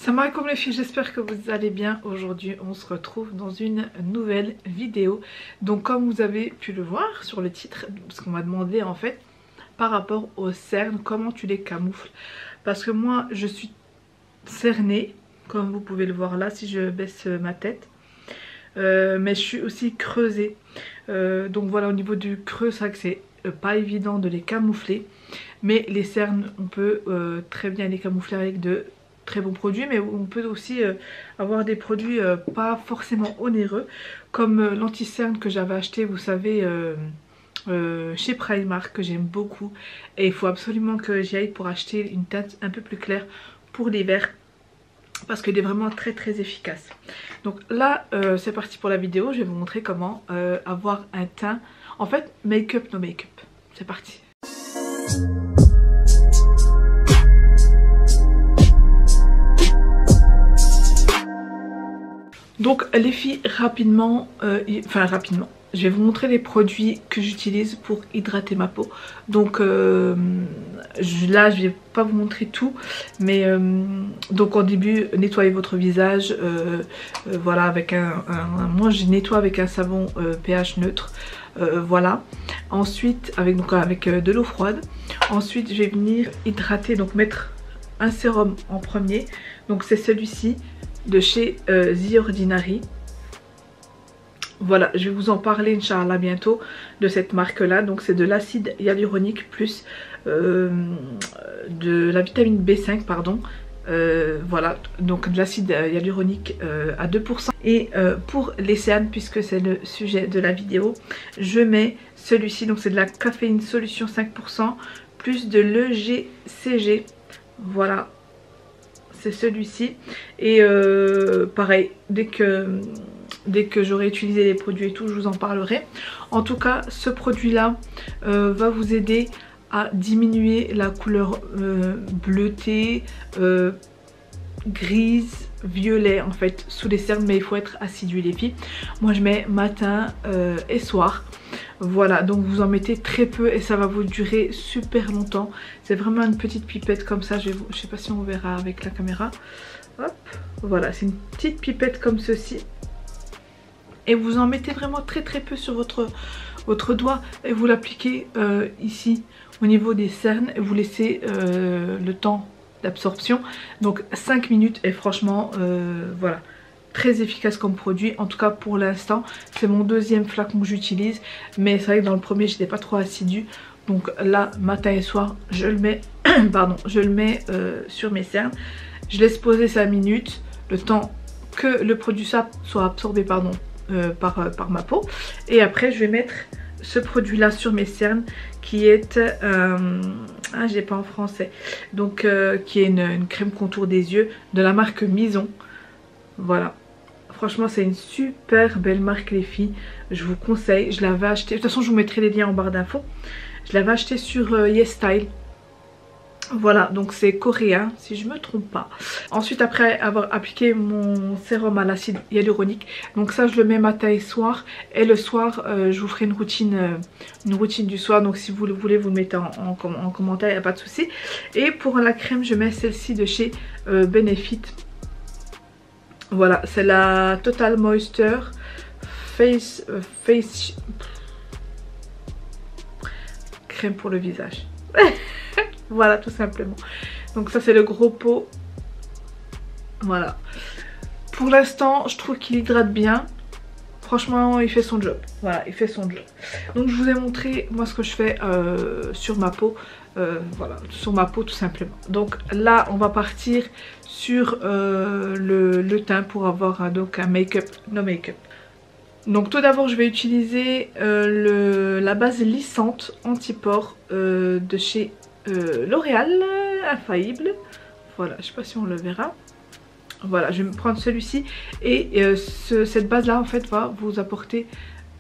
Salam alaikum les filles, j'espère que vous allez bien. Aujourd'hui on se retrouve dans une nouvelle vidéo. Donc comme vous avez pu le voir sur le titre, parce qu'on m'a demandé en fait par rapport aux cernes, comment tu les camoufles. Parce que moi je suis cernée, comme vous pouvez le voir là si je baisse ma tête. Mais je suis aussi creusée. Donc voilà, au niveau du creux, c'est vrai que c'est pas évident de les camoufler. Mais les cernes, on peut très bien les camoufler avec de très bons produits, mais on peut aussi avoir des produits pas forcément onéreux, comme l'anti-cerne que j'avais acheté, vous savez, chez Primark, que j'aime beaucoup. Et il faut absolument que j'y aille pour acheter une teinte un peu plus claire pour l'hiver, parce qu'elle est vraiment très très efficace. Donc là c'est parti pour la vidéo. Je vais vous montrer comment avoir un teint, en fait, make-up no make-up. C'est parti. Donc les filles, rapidement, je vais vous montrer les produits que j'utilise pour hydrater ma peau. Donc là je vais pas vous montrer tout, mais donc en début, nettoyez votre visage, voilà, avec moi je nettoie avec un savon pH neutre, voilà. Ensuite avec de l'eau froide. Ensuite je vais venir hydrater, donc mettre un sérum en premier. Donc c'est celui-ci de chez The Ordinary. Voilà, je vais vous en parler Inch'Allah bientôt de cette marque là. Donc c'est de l'acide hyaluronique plus de la vitamine B5, pardon. Voilà, donc de l'acide hyaluronique à 2%. Et pour les cernes, puisque c'est le sujet de la vidéo, je mets celui-ci. Donc c'est de la caféine solution 5% plus de l'EGCG. Voilà, c'est celui-ci. Et pareil, dès que j'aurai utilisé les produits et tout, je vous en parlerai. En tout cas, ce produit là va vous aider à diminuer la couleur bleutée, grise, violet en fait sous les cernes, mais il faut être assidu les filles. Moi je mets matin et soir. Voilà, donc vous en mettez très peu et ça va vous durer super longtemps. C'est vraiment une petite pipette comme ça. Je sais pas si on verra avec la caméra. Hop, voilà, c'est une petite pipette comme ceci. Et vous en mettez vraiment très très peu sur votre doigt et vous l'appliquez ici au niveau des cernes et vous laissez le temps d'absorption, donc 5 minutes. Et franchement voilà, très efficace comme produit. En tout cas pour l'instant c'est mon deuxième flacon que j'utilise, mais c'est vrai que dans le premier j'étais pas trop assidue. Donc là matin et soir je le mets pardon, je le mets sur mes cernes. Je laisse poser 5 minutes, le temps que le produit soit absorbé, pardon, par ma peau. Et après je vais mettre ce produit là sur mes cernes qui est j'ai pas en français, donc qui est une crème contour des yeux de la marque Mison. Voilà, franchement c'est une super belle marque les filles, je vous conseille. Je l'avais acheté, de toute façon je vous mettrai les liens en barre d'infos. Je l'avais acheté sur YesStyle. Voilà, donc c'est coréen si je me trompe pas. Ensuite après avoir appliqué mon sérum à l'acide hyaluronique, donc ça je le mets matin et soir. Et le soir je vous ferai une routine du soir, donc si vous le voulez vous le mettez en commentaire, il n'y a pas de souci. Et pour la crème je mets celle-ci de chez Benefit. Voilà, c'est la Total Moisture Face crème pour le visage. Voilà, tout simplement. Donc ça c'est le gros pot. Voilà. Pour l'instant je trouve qu'il hydrate bien. Franchement il fait son job. Voilà, il fait son job. Donc je vous ai montré moi ce que je fais sur ma peau. Voilà, sur ma peau tout simplement. Donc là on va partir sur le teint pour avoir donc un make-up no make-up. Donc tout d'abord je vais utiliser la base lissante anti-pores de chez L'Oréal Infaillible. Voilà, je sais pas si on le verra. Voilà, je vais me prendre celui-ci. Et cette base là en fait va vous apporter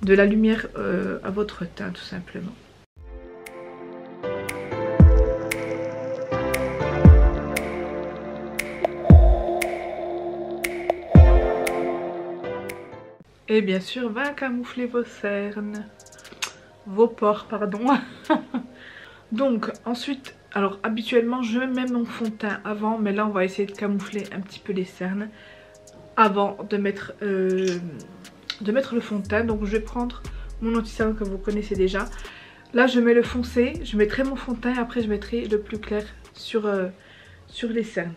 de la lumière à votre teint tout simplement. Et bien sûr va camoufler vos cernes, vos pores pardon. Donc ensuite Alors habituellement je mets mon fond de teint avant, mais là on va essayer de camoufler un petit peu les cernes avant de mettre le fond de teint. Donc je vais prendre mon anti-cerne que vous connaissez déjà. Là je mets le foncé, je mettrai mon fond de teint et après je mettrai le plus clair sur les cernes.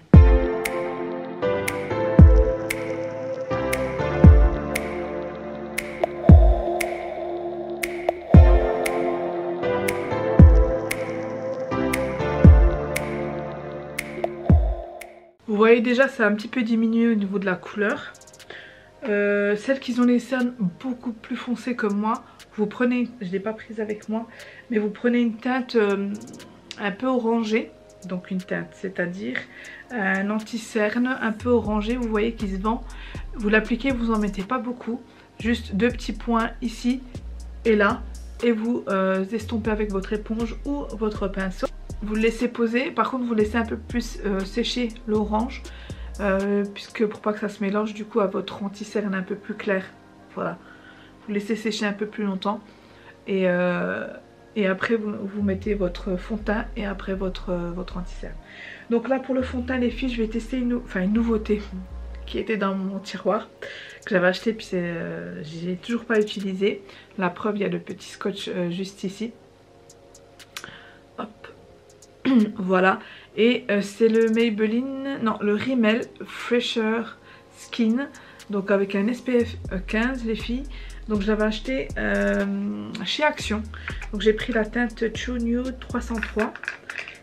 Vous voyez déjà ça a un petit peu diminué au niveau de la couleur. Celles qui ont les cernes beaucoup plus foncées comme moi, vous prenez, je ne l'ai pas prise avec moi, mais vous prenez une teinte un peu orangée. Donc une teinte, c'est-à-dire un anti-cerne un peu orangé, vous voyez qui se vend. Vous l'appliquez, vous en mettez pas beaucoup, juste 2 petits points ici et là. Et vous estompez avec votre éponge ou votre pinceau. Vous le laissez poser, par contre vous laissez un peu plus sécher l'orange. Puisque pour pas que ça se mélange du coup à votre anti-cerne un peu plus clair. Voilà. Vous laissez sécher un peu plus longtemps. Et après vous mettez votre fond de teint et après votre anti-cerne. Donc là pour le fond de teint les filles, je vais tester une nouveauté qui était dans mon tiroir. Que j'avais acheté puis j'ai toujours pas utilisé. La preuve, il y a le petit scotch juste ici. Hop. Voilà. Et c'est le Maybelline, non le Rimmel Fresher Skin. Donc avec un SPF 15 les filles. Donc je l'avais acheté chez Action. Donc j'ai pris la teinte True Nude 303.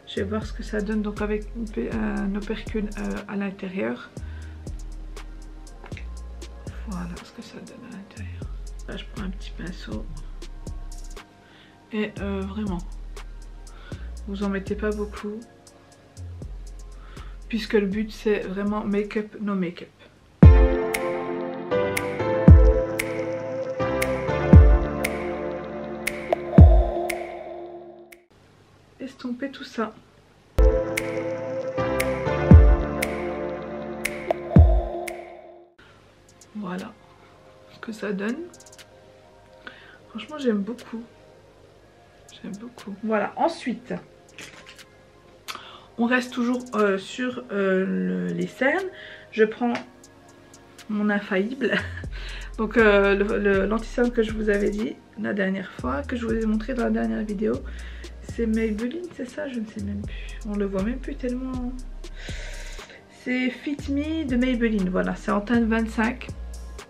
Je vais voir ce que ça donne donc avec un opercule à l'intérieur. Voilà ce que ça donne à l'intérieur. Là je prends un petit pinceau. Et vraiment, vous en mettez pas beaucoup. Puisque le but c'est vraiment make-up, no make-up. Estomper tout ça. Voilà ce que ça donne. Franchement j'aime beaucoup. J'aime beaucoup. Voilà, ensuite on reste toujours sur les cernes. Je prends mon infaillible. Donc l'anti-cerne que je vous avais dit la dernière fois, que je vous ai montré dans la dernière vidéo. C'est Maybelline, c'est ça? Je ne sais même plus. On le voit même plus tellement. C'est Fit Me de Maybelline. Voilà, c'est en teinte 25.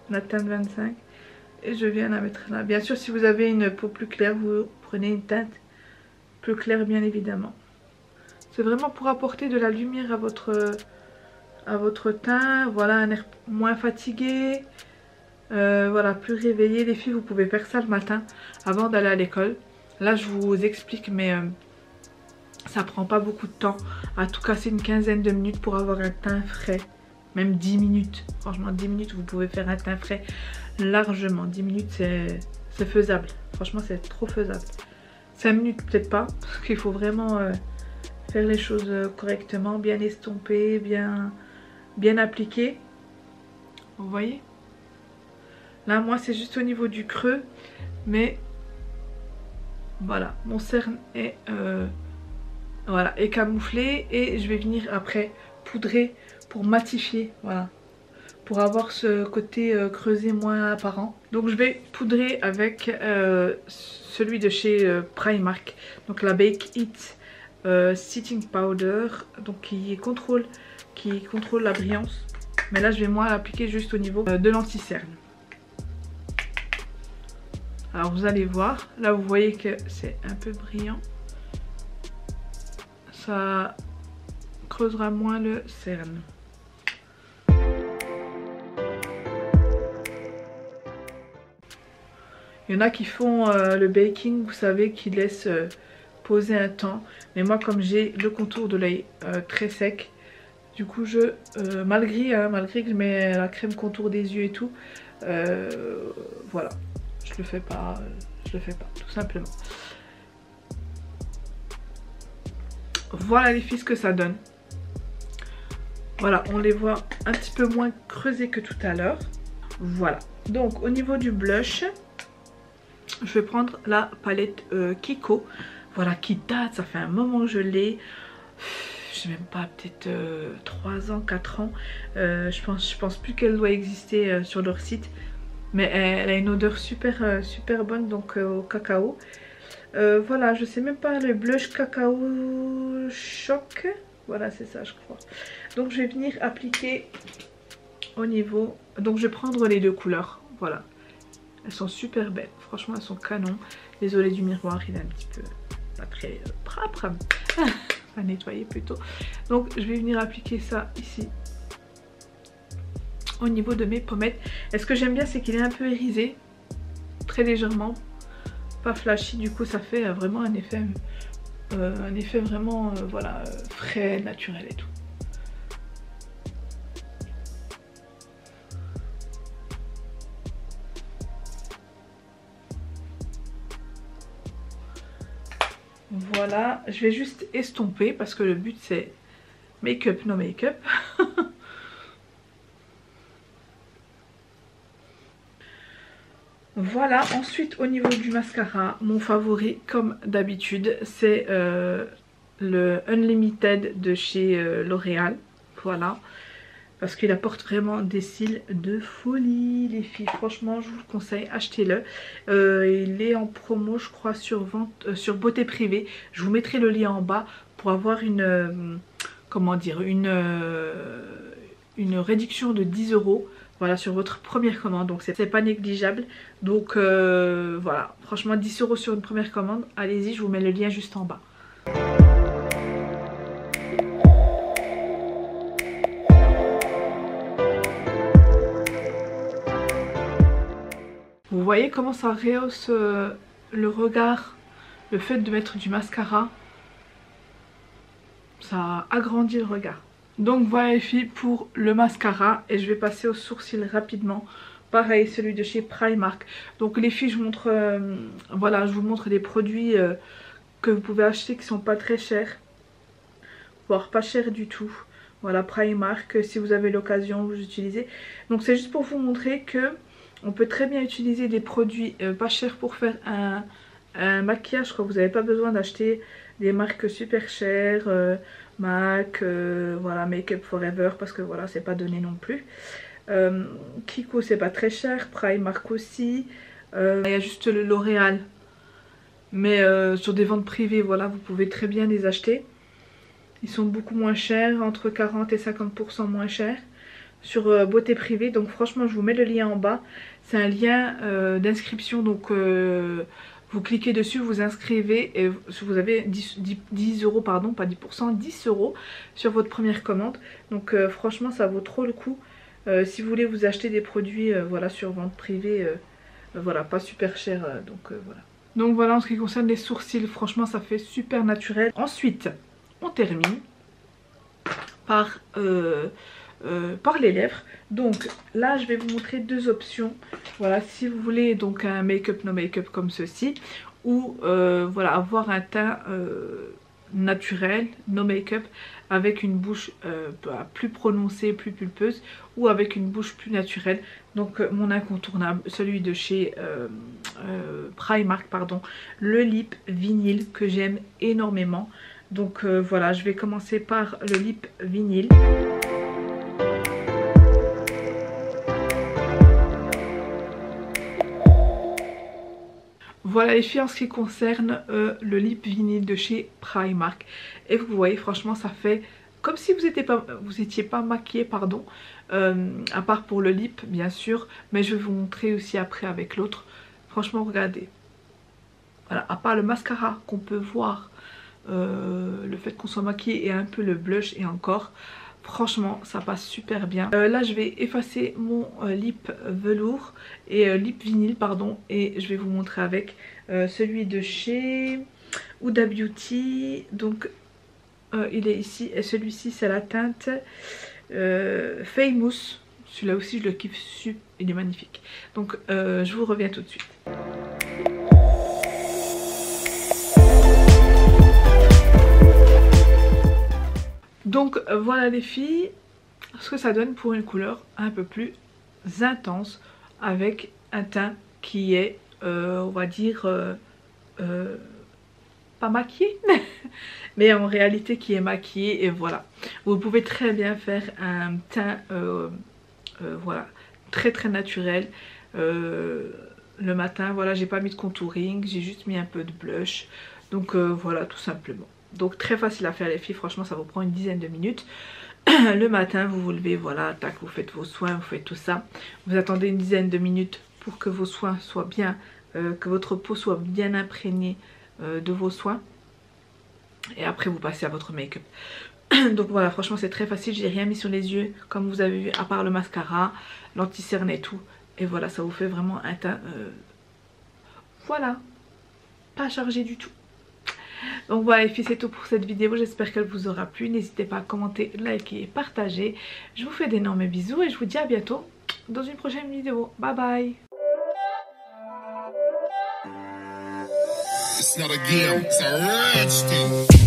La teinte 25. Et je viens la mettre là. Bien sûr, si vous avez une peau plus claire, vous prenez une teinte plus claire, bien évidemment. C'est vraiment pour apporter de la lumière à votre teint. Voilà, un air moins fatigué. Voilà, plus réveillé. Les filles, vous pouvez faire ça le matin avant d'aller à l'école. Là, je vous explique, mais ça prend pas beaucoup de temps. À tout casser une quinzaine de minutes pour avoir un teint frais. Même 10 minutes. Franchement, 10 minutes, vous pouvez faire un teint frais largement. 10 minutes, c'est faisable. Franchement, c'est trop faisable. 5 minutes, peut-être pas. Parce qu'il faut vraiment faire les choses correctement. Bien estomper, bien appliquer. Vous voyez? Là, moi, c'est juste au niveau du creux. Mais voilà, mon cerne est, voilà, est camouflé. Et je vais venir après poudrer pour matifier. Voilà. Pour avoir ce côté creusé moins apparent. Donc je vais poudrer avec celui de chez Primark. Donc la Bake It Setting Powder. Donc qui contrôle la brillance. Mais là je vais moi l'appliquer juste au niveau de l'anti-cerne. Alors vous allez voir. Là vous voyez que c'est un peu brillant. Ça creusera moins le cerne. Il y en a qui font le baking, vous savez, qui laissent poser un temps. Mais moi, comme j'ai le contour de l'œil très sec, du coup, malgré que je mets la crème contour des yeux et tout, voilà, je le fais pas, tout simplement. Voilà les filles ce que ça donne. Voilà, on les voit un petit peu moins creusés que tout à l'heure. Voilà, donc au niveau du blush, je vais prendre la palette Kiko. voilà, qui date, ça fait un moment que je l'ai. Je sais même pas, peut-être 3 ans, 4 ans. Je pense plus qu'elle doit exister sur leur site. Mais elle a une odeur super, super bonne, donc au cacao. Voilà, je sais même pas, le blush cacao choc. Voilà, c'est ça, je crois. Donc je vais venir appliquer au niveau... Donc je vais prendre les deux couleurs, voilà. Elles sont super belles, franchement elles sont canon. Désolée du miroir, il est un petit peu pas très propre. À nettoyer plutôt. Donc je vais venir appliquer ça ici au niveau de mes pommettes. Et ce que j'aime bien, c'est qu'il est un peu irisé, très légèrement, pas flashy, du coup ça fait vraiment un effet vraiment voilà, frais, naturel et tout. Voilà, je vais juste estomper parce que le but c'est make-up, no make-up. Voilà, ensuite au niveau du mascara, mon favori comme d'habitude c'est le Unlimited de chez L'Oréal. Voilà, parce qu'il apporte vraiment des cils de folie les filles, franchement je vous le conseille, achetez-le. Il est en promo je crois sur vente sur Beauté Privée, je vous mettrai le lien en bas pour avoir une comment dire, une réduction de 10 € voilà, sur votre première commande, donc c'est pas négligeable. Donc voilà, franchement 10 € sur une première commande, allez-y, je vous mets le lien juste en bas. Vous voyez comment ça rehausse le regard, le fait de mettre du mascara, ça agrandit le regard. Donc voilà les filles pour le mascara, et je vais passer aux sourcils rapidement. Pareil, celui de chez Primark. Donc les filles, je vous montre, voilà, je vous montre des produits que vous pouvez acheter qui sont pas très chers, voire pas chers du tout. Voilà, Primark, si vous avez l'occasion, vous utilisez. Donc c'est juste pour vous montrer que on peut très bien utiliser des produits pas chers pour faire un maquillage, quoi. Vous n'avez pas besoin d'acheter des marques super chères, MAC, voilà, Make Up Forever, parce que voilà, c'est pas donné non plus. Kiko, c'est pas très cher, Primark aussi. Il y a juste le L'Oréal, mais sur des ventes privées, voilà, vous pouvez très bien les acheter. Ils sont beaucoup moins chers, entre 40 et 50% moins chers sur Beauté Privée. Donc franchement, je vous mets le lien en bas. C'est un lien d'inscription, donc vous cliquez dessus, vous inscrivez et vous avez 10 €, pardon, pas 10%, 10 € sur votre première commande. Donc franchement, ça vaut trop le coup. Si vous voulez vous acheter des produits voilà, sur vente privée, voilà, pas super cher, voilà. Donc voilà, en ce qui concerne les sourcils, franchement ça fait super naturel. Ensuite, on termine par les lèvres. Donc là je vais vous montrer deux options. Voilà, si vous voulez donc un make-up no make-up comme ceci, ou voilà, avoir un teint naturel, no make-up, avec une bouche plus prononcée, plus pulpeuse, ou avec une bouche plus naturelle. Donc mon incontournable, celui de chez Primark, pardon, le lip vinyle que j'aime énormément. Donc voilà, je vais commencer par le lip vinyle. Voilà les filles, en ce qui concerne le lip vinyle de chez Primark. Et vous voyez, franchement ça fait comme si vous étiez pas maquillée, pardon, à part pour le lip bien sûr, mais je vais vous montrer aussi après avec l'autre. Franchement regardez, voilà, à part le mascara qu'on peut voir, le fait qu'on soit maquillé et un peu le blush et encore, franchement ça passe super bien. Là je vais effacer mon lip velours et lip vinyle, pardon, et je vais vous montrer avec celui de chez Huda Beauty. Donc il est ici, et celui-ci c'est la teinte Famous. Celui-là aussi je le kiffe, il est magnifique. Donc je vous reviens tout de suite. Donc voilà les filles, ce que ça donne pour une couleur un peu plus intense, avec un teint qui est on va dire pas maquillée. Mais en réalité qui est maquillée, et voilà. Vous pouvez très bien faire un teint voilà, très très naturel le matin. Voilà, j'ai pas mis de contouring, j'ai juste mis un peu de blush. Donc voilà, tout simplement. Donc très facile à faire les filles, franchement ça vous prend une dizaine de minutes. Le matin vous vous levez, voilà, tac, vous faites vos soins, vous faites tout ça. Vous attendez une dizaine de minutes pour que vos soins soient bien, que votre peau soit bien imprégnée de vos soins. Et après vous passez à votre make-up. Donc voilà, franchement c'est très facile, j'ai rien mis sur les yeux comme vous avez vu, à part le mascara, l'anti-cerne et tout. Et voilà, ça vous fait vraiment un teint, voilà, pas chargé du tout. Donc voilà les filles, c'est tout pour cette vidéo, j'espère qu'elle vous aura plu. N'hésitez pas à commenter, liker et partager. Je vous fais d'énormes bisous et je vous dis à bientôt dans une prochaine vidéo. Bye bye. It's not a game, it's a rich thing.